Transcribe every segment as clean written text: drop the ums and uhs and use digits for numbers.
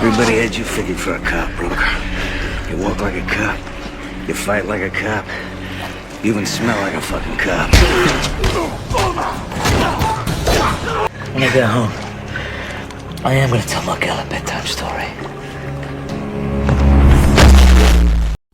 Everybody had you figured for a cop, brother. You walk like a cop. You fight like a cop. You even smell like a fucking cop. When I get home, I am gonna tell my girl a bedtime story.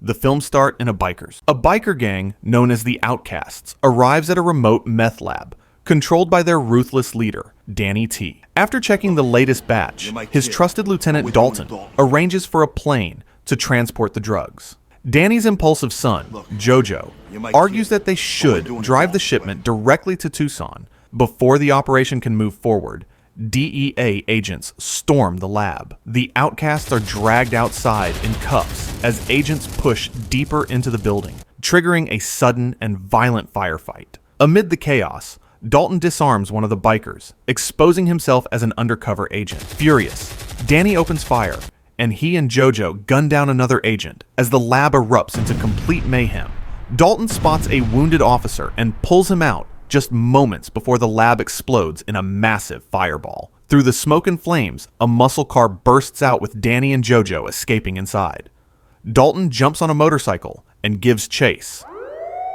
The film start in a biker's. A biker gang known as the Outcasts arrives at a remote meth lab, controlled by their ruthless leader, Danny T. After checking the latest batch, his trusted Lieutenant Dalton arranges for a plane to transport the drugs. Danny's impulsive son, Jojo, argues that they should drive the shipment directly to Tucson. Before the operation can move forward, DEA agents storm the lab. The outcasts are dragged outside in cuffs as agents push deeper into the building, triggering a sudden and violent firefight. Amid the chaos, Dalton disarms one of the bikers, exposing himself as an undercover agent. Furious, Danny opens fire, and he and Jojo gun down another agent as the lab erupts into complete mayhem. Dalton spots a wounded officer and pulls him out just moments before the lab explodes in a massive fireball. Through the smoke and flames, a muscle car bursts out with Danny and Jojo escaping inside. Dalton jumps on a motorcycle and gives chase.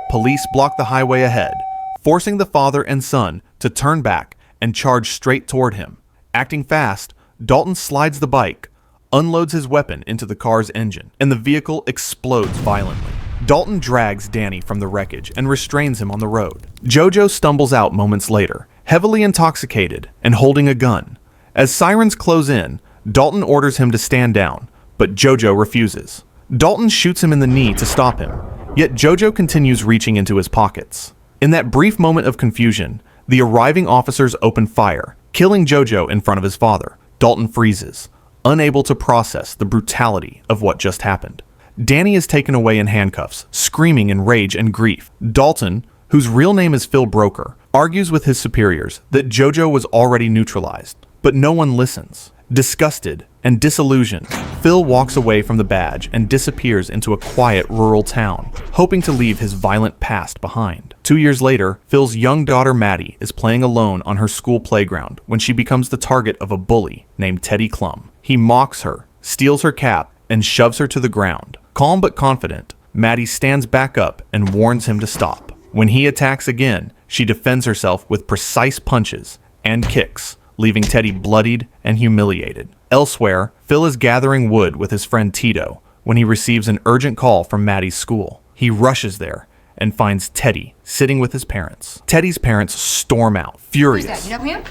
Police block the highway ahead, forcing the father and son to turn back and charge straight toward him. Acting fast, Dalton slides the bike, unloads his weapon into the car's engine, and the vehicle explodes violently. Dalton drags Danny from the wreckage and restrains him on the road. Jojo stumbles out moments later, heavily intoxicated and holding a gun. As sirens close in, Dalton orders him to stand down, but Jojo refuses. Dalton shoots him in the knee to stop him, yet Jojo continues reaching into his pockets. In that brief moment of confusion, the arriving officers open fire, killing Jojo in front of his father. Dalton freezes, unable to process the brutality of what just happened. Danny is taken away in handcuffs, screaming in rage and grief. Dalton, whose real name is Phil Broker, argues with his superiors that Jojo was already neutralized, but no one listens. Disgusted and disillusioned, Phil walks away from the badge and disappears into a quiet rural town, hoping to leave his violent past behind. 2 years later, Phil's young daughter Maddy is playing alone on her school playground when she becomes the target of a bully named Teddy Klum. He mocks her, steals her cap, and shoves her to the ground. Calm but confident, Maddy stands back up and warns him to stop. When he attacks again, she defends herself with precise punches and kicks, leaving Teddy bloodied and humiliated. Elsewhere, Phil is gathering wood with his friend Teedo when he receives an urgent call from Maddy's school. He rushes there and finds Teddy sitting with his parents. Teddy's parents storm out, furious. Who's that? You know him?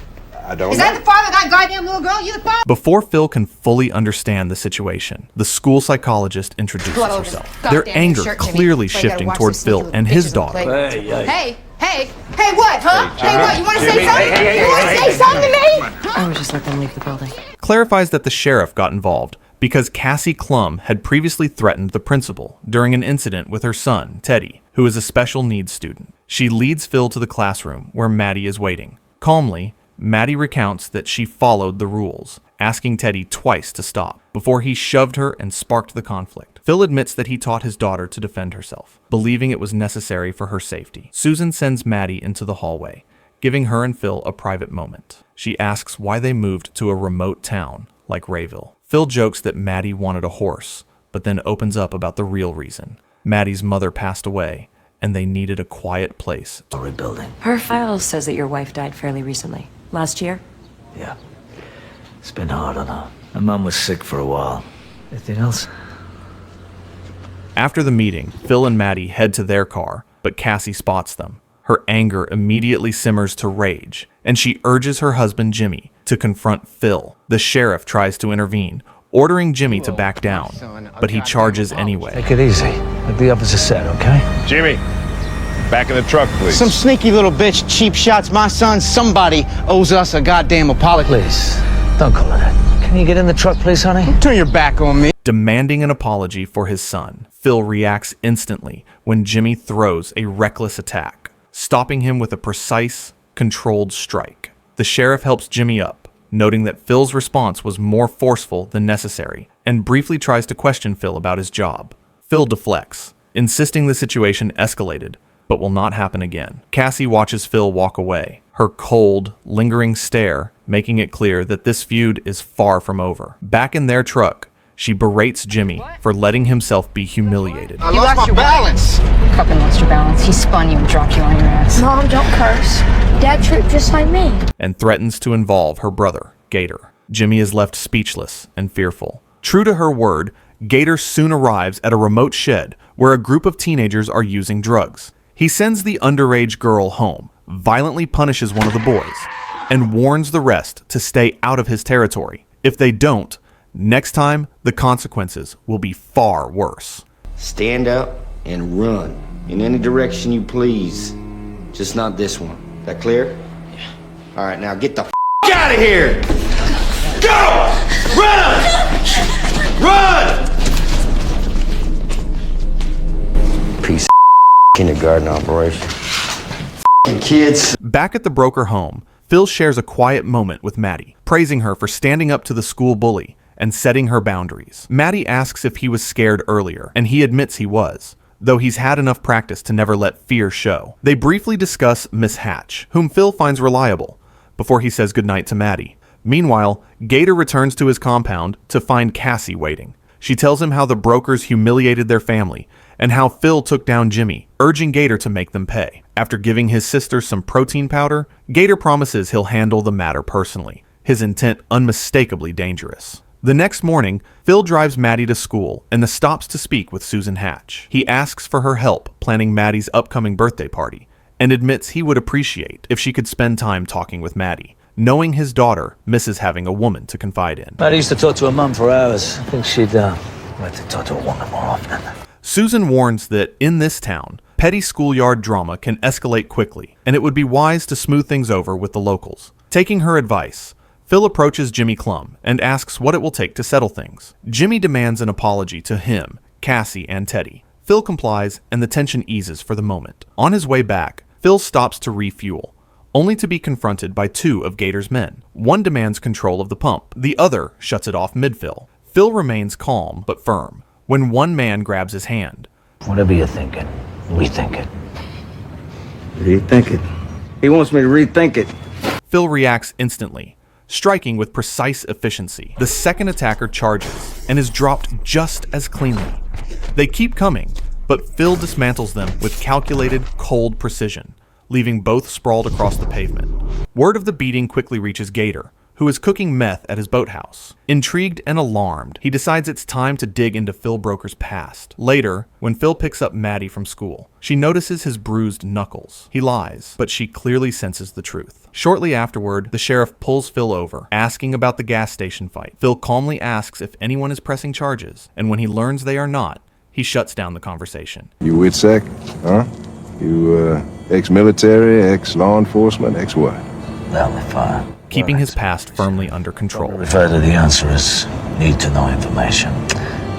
I don't Is that the father of that goddamn little girl? You the father? Before Phil can fully understand the situation, the school psychologist introduces herself. Their anger clearly shifting toward Phil and his daughter. Hey, what, huh? Hey, what, you want to say something? You want to say something to me? I would just let them leave the building. Clarifies that the sheriff got involved because Cassie Klum had previously threatened the principal during an incident with her son, Teddy, who is a special needs student. She leads Phil to the classroom where Maddy is waiting. Calmly, Maddy recounts that she followed the rules, asking Teddy twice to stop, before he shoved her and sparked the conflict. Phil admits that he taught his daughter to defend herself, believing it was necessary for her safety. Susan sends Maddy into the hallway, giving her and Phil a private moment. She asks why they moved to a remote town like Rayville. Phil jokes that Maddy wanted a horse, but then opens up about the real reason. Maddy's mother passed away, and they needed a quiet place to Rebuilding. Her file says that your wife died fairly recently. Last year? Yeah. It's been hard on her. My mom was sick for a while. Anything else? After the meeting, Phil and Maddy head to their car, but Cassie spots them. Her anger immediately simmers to rage, and she urges her husband Jimmy to confront Phil. The sheriff tries to intervene, ordering Jimmy to back down, but he charges anyway. Take it easy. Like the officer said, okay? Jimmy, back in the truck, please. Some sneaky little bitch cheap shots my son. Somebody owes us a goddamn apology. Please, don't call it that. Can you get in the truck, please, honey? Turn your back on me. Demanding an apology for his son, Phil reacts instantly when Jimmy throws a reckless attack, stopping him with a precise, controlled strike. The sheriff helps Jimmy up, noting that Phil's response was more forceful than necessary, and briefly tries to question Phil about his job. Phil deflects, insisting the situation escalated, but will not happen again. Cassie watches Phil walk away, her cold, lingering stare making it clear that this feud is far from over. Back in their truck, she berates Jimmy for letting himself be humiliated. I lost my balance. Fucking lost your balance. He spun you and dropped you on your ass. Mom, don't curse. Dad tripped just like me. And threatens to involve her brother, Gator. Jimmy is left speechless and fearful. True to her word, Gator soon arrives at a remote shed where a group of teenagers are using drugs. He sends the underage girl home, violently punishes one of the boys, and warns the rest to stay out of his territory. If they don't, next time the consequences will be far worse. Stand up and run in any direction you please. Just not this one. That clear? Yeah. All right, now get the out of here! Go! Run! Run! Piece of kindergarten operation. Kids. Back at the broker home, Phil shares a quiet moment with Maddy, praising her for standing up to the school bully and setting her boundaries. Maddy asks if he was scared earlier, and he admits he was, though he's had enough practice to never let fear show. They briefly discuss Miss Hatch, whom Phil finds reliable, before he says goodnight to Maddy. Meanwhile, Gator returns to his compound to find Cassie waiting. She tells him how the brokers humiliated their family, and how Phil took down Jimmy, urging Gator to make them pay. After giving his sister some protein powder, Gator promises he'll handle the matter personally, his intent unmistakably dangerous. The next morning, Phil drives Maddy to school and stops to speak with Susan Hatch. He asks for her help planning Maddy's upcoming birthday party, and admits he would appreciate if she could spend time talking with Maddy, knowing his daughter misses having a woman to confide in. Maddy used to talk to her mum for hours. I think she'd like to talk to a woman more often. Susan warns that in this town, petty schoolyard drama can escalate quickly, and it would be wise to smooth things over with the locals. Taking her advice, Phil approaches Jimmy Klum and asks what it will take to settle things. Jimmy demands an apology to him, Cassie, and Teddy. Phil complies, and the tension eases for the moment. On his way back, Phil stops to refuel, only to be confronted by two of Gator's men. One demands control of the pump, the other shuts it off mid-fill. Phil remains calm but firm when one man grabs his hand. Whatever you're thinking, rethink it. Rethink it. He wants me to rethink it. Phil reacts instantly, striking with precise efficiency. The second attacker charges and is dropped just as cleanly. They keep coming, but Phil dismantles them with calculated, cold precision, leaving both sprawled across the pavement. Word of the beating quickly reaches Gator, who is cooking meth at his boathouse. Intrigued and alarmed, he decides it's time to dig into Phil Broker's past. Later, when Phil picks up Maddy from school, she notices his bruised knuckles. He lies, but she clearly senses the truth. Shortly afterward, the sheriff pulls Phil over, asking about the gas station fight. Phil calmly asks if anyone is pressing charges, and when he learns they are not, he shuts down the conversation. You with sec? Huh? You, ex-military, ex-law enforcement, ex-what? Well, if keeping his past firmly under control. refer to the answer as need to know information.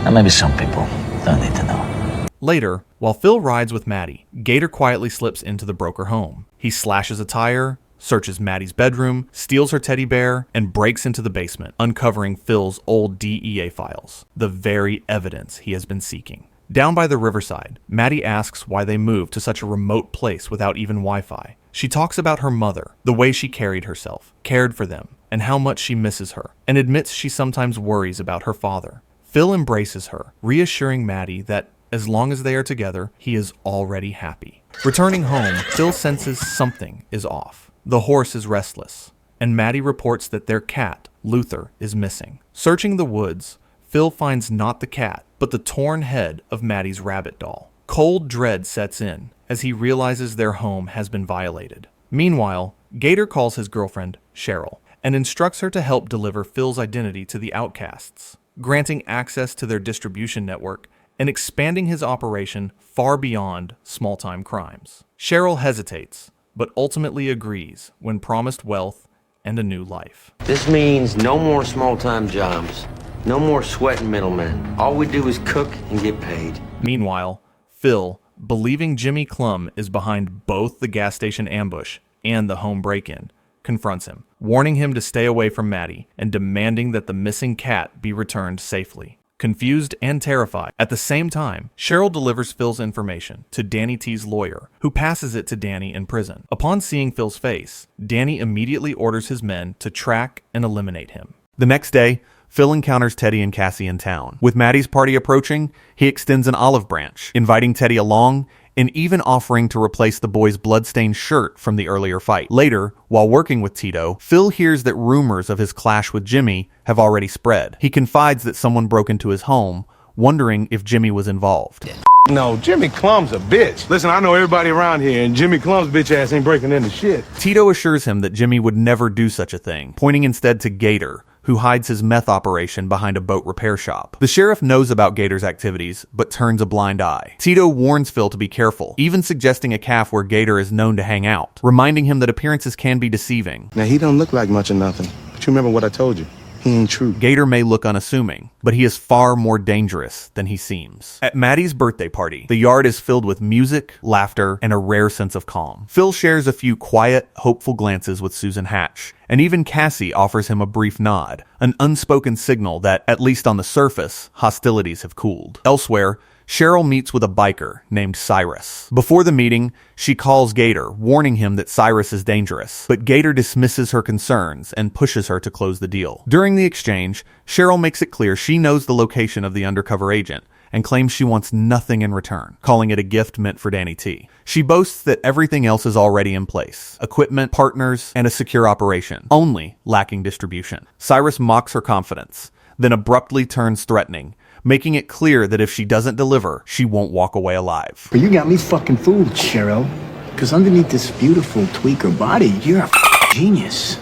And maybe some people don't need to know. Later, while Phil rides with Maddy, Gator quietly slips into the broker home. He slashes a tire, searches Maddy's bedroom, steals her teddy bear, and breaks into the basement, uncovering Phil's old DEA files, the very evidence he has been seeking. Down by the riverside, Maddy asks why they moved to such a remote place without even Wi-Fi. She talks about her mother, the way she carried herself, cared for them, and how much she misses her, and admits she sometimes worries about her father. Phil embraces her, reassuring Maddy that as long as they are together, he is already happy. Returning home, Phil senses something is off. The horse is restless, and Maddy reports that their cat, Luther, is missing. Searching the woods, Phil finds not the cat, but the torn head of Maddy's rabbit doll. Cold dread sets in as he realizes their home has been violated. Meanwhile, Gator calls his girlfriend, Sheryl, and instructs her to help deliver Phil's identity to the outcasts, granting access to their distribution network and expanding his operation far beyond small-time crimes. Sheryl hesitates, but ultimately agrees when promised wealth and a new life. This means no more small-time jobs. No more sweating middlemen. All we do is cook and get paid. Meanwhile, Phil, believing Jimmy Klum is behind both the gas station ambush and the home break-in, confronts him, warning him to stay away from Maddy and demanding that the missing cat be returned safely. confused and terrified. At the same time, Sheryl delivers Phil's information to Danny T's lawyer, who passes it to Danny in prison. Upon seeing Phil's face, Danny immediately orders his men to track and eliminate him. The next day, Phil encounters Teddy and Cassie in town. With Maddy's party approaching, he extends an olive branch, inviting Teddy along and even offering to replace the boy's bloodstained shirt from the earlier fight. Later, while working with Teedo, Phil hears that rumors of his clash with Jimmy have already spread. He confides that someone broke into his home, wondering if Jimmy was involved. No, Jimmy Klum's a bitch. Listen, I know everybody around here, and Jimmy Klum's bitch ass ain't breaking into shit. Teedo assures him that Jimmy would never do such a thing, pointing instead to Gator, who hides his meth operation behind a boat repair shop. The sheriff knows about Gator's activities, but turns a blind eye. Teedo warns Phil to be careful, even suggesting a cafe where Gator is known to hang out, reminding him that appearances can be deceiving. Now, he don't look like much of nothing, but you remember what I told you. He ain't true. Gator may look unassuming, but he is far more dangerous than he seems. At Maddy's birthday party, the yard is filled with music, laughter, and a rare sense of calm. Phil shares a few quiet, hopeful glances with Susan Hatch, and even Cassie offers him a brief nod, an unspoken signal that, at least on the surface, hostilities have cooled. Elsewhere, Sheryl meets with a biker named Cyrus. Before the meeting, she calls Gator, warning him that Cyrus is dangerous, but Gator dismisses her concerns and pushes her to close the deal. During the exchange, Sheryl makes it clear she knows the location of the undercover agent and claims she wants nothing in return, calling it a gift meant for Danny T. She boasts that everything else is already in place: equipment, partners, and a secure operation, only lacking distribution. Cyrus mocks her confidence, then abruptly turns threatening, making it clear that if she doesn't deliver, she won't walk away alive. But you got me fucking fooled, Sheryl. Because underneath this beautiful tweaker body, you're a genius.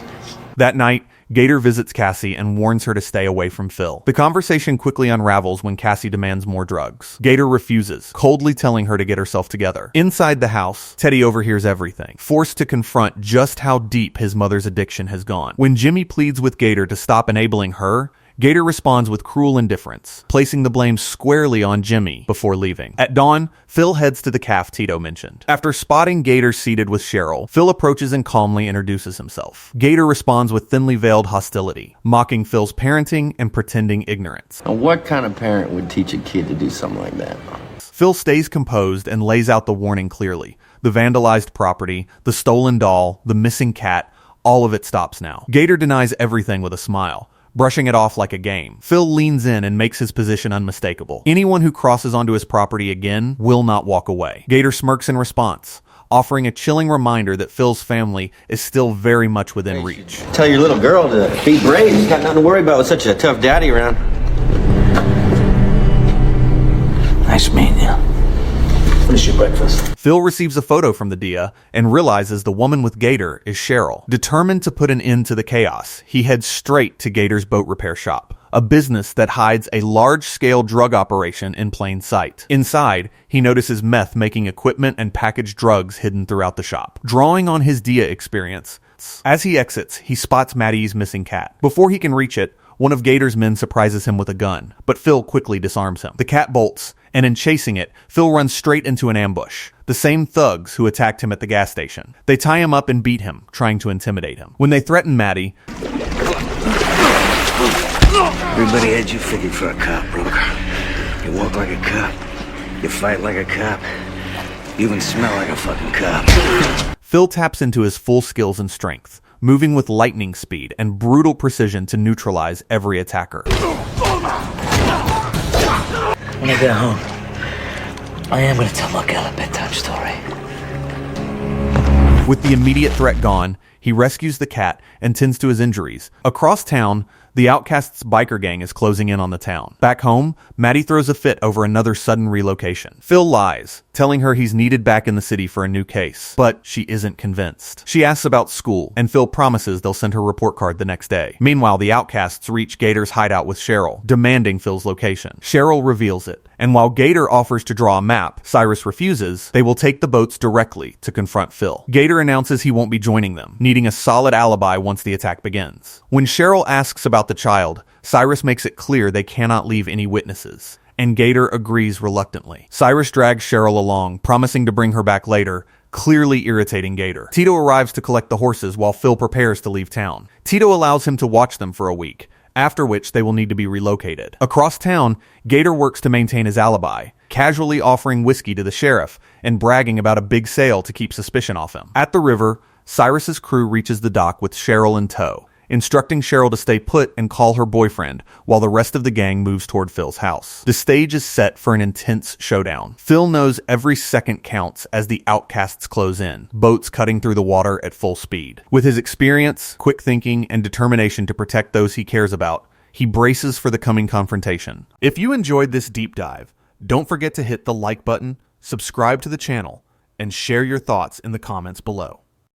That night, Gator visits Cassie and warns her to stay away from Phil. The conversation quickly unravels when Cassie demands more drugs. Gator refuses, coldly telling her to get herself together. Inside the house, Teddy overhears everything, forced to confront just how deep his mother's addiction has gone. When Jimmy pleads with Gator to stop enabling her, Gator responds with cruel indifference, placing the blame squarely on Jimmy before leaving. At dawn, Phil heads to the cafe Teedo mentioned. After spotting Gator seated with Sheryl, Phil approaches and calmly introduces himself. Gator responds with thinly veiled hostility, mocking Phil's parenting and pretending ignorance. Now, what kind of parent would teach a kid to do something like that? Phil stays composed and lays out the warning clearly. The vandalized property, the stolen doll, the missing cat, all of it stops now. Gator denies everything with a smile, brushing it off like a game. Phil leans in and makes his position unmistakable. Anyone who crosses onto his property again will not walk away. Gator smirks in response, offering a chilling reminder that Phil's family is still very much within reach. Tell your little girl to be brave. She's got nothing to worry about with such a tough daddy around. Nice meeting you. Finish your breakfast. Phil receives a photo from the Dia and realizes the woman with Gator is Sheryl. Determined to put an end to the chaos, he heads straight to Gator's boat repair shop, a business that hides a large-scale drug operation in plain sight. Inside, he notices meth making equipment and packaged drugs hidden throughout the shop. Drawing on his Dia experience, as he exits, he spots Maddy's missing cat. Before he can reach it, one of Gator's men surprises him with a gun, but Phil quickly disarms him. The cat bolts, and in chasing it, Phil runs straight into an ambush. The same thugs who attacked him at the gas station. They tie him up and beat him, trying to intimidate him. When they threaten Maddy, Everybody had you figured for a cop, brother. You walk like a cop. You fight like a cop. You even smell like a fucking cop. Phil taps into his full skills and strength, moving with lightning speed and brutal precision to neutralize every attacker. When I get home, I am going to tell my girl a bedtime story. With the immediate threat gone, he rescues the cat and tends to his injuries. Across town, the Outcasts' biker gang is closing in on the town. Back home, Maddy throws a fit over another sudden relocation. Phil lies, telling her he's needed back in the city for a new case, but she isn't convinced. She asks about school, and Phil promises they'll send her report card the next day. Meanwhile, the Outcasts reach Gator's hideout with Sheryl, demanding Phil's location. Sheryl reveals it, and while Gator offers to draw a map, Cyrus refuses. They will take the boats directly to confront Phil. Gator announces he won't be joining them, needing a solid alibi once the attack begins. When Sheryl asks about the child, Cyrus makes it clear they cannot leave any witnesses, and Gator agrees reluctantly. Cyrus drags Sheryl along, promising to bring her back later, clearly irritating Gator. Teedo arrives to collect the horses while Phil prepares to leave town. Teedo allows him to watch them for a week, after which they will need to be relocated. Across town, Gator works to maintain his alibi, casually offering whiskey to the sheriff and bragging about a big sale to keep suspicion off him. At the river, Cyrus's crew reaches the dock with Sheryl in tow, instructing Sheryl to stay put and call her boyfriend while the rest of the gang moves toward Phil's house. The stage is set for an intense showdown. Phil knows every second counts as the outcasts close in, boats cutting through the water at full speed. With his experience, quick thinking, and determination to protect those he cares about, he braces for the coming confrontation. If you enjoyed this deep dive, don't forget to hit the like button, subscribe to the channel, and share your thoughts in the comments below.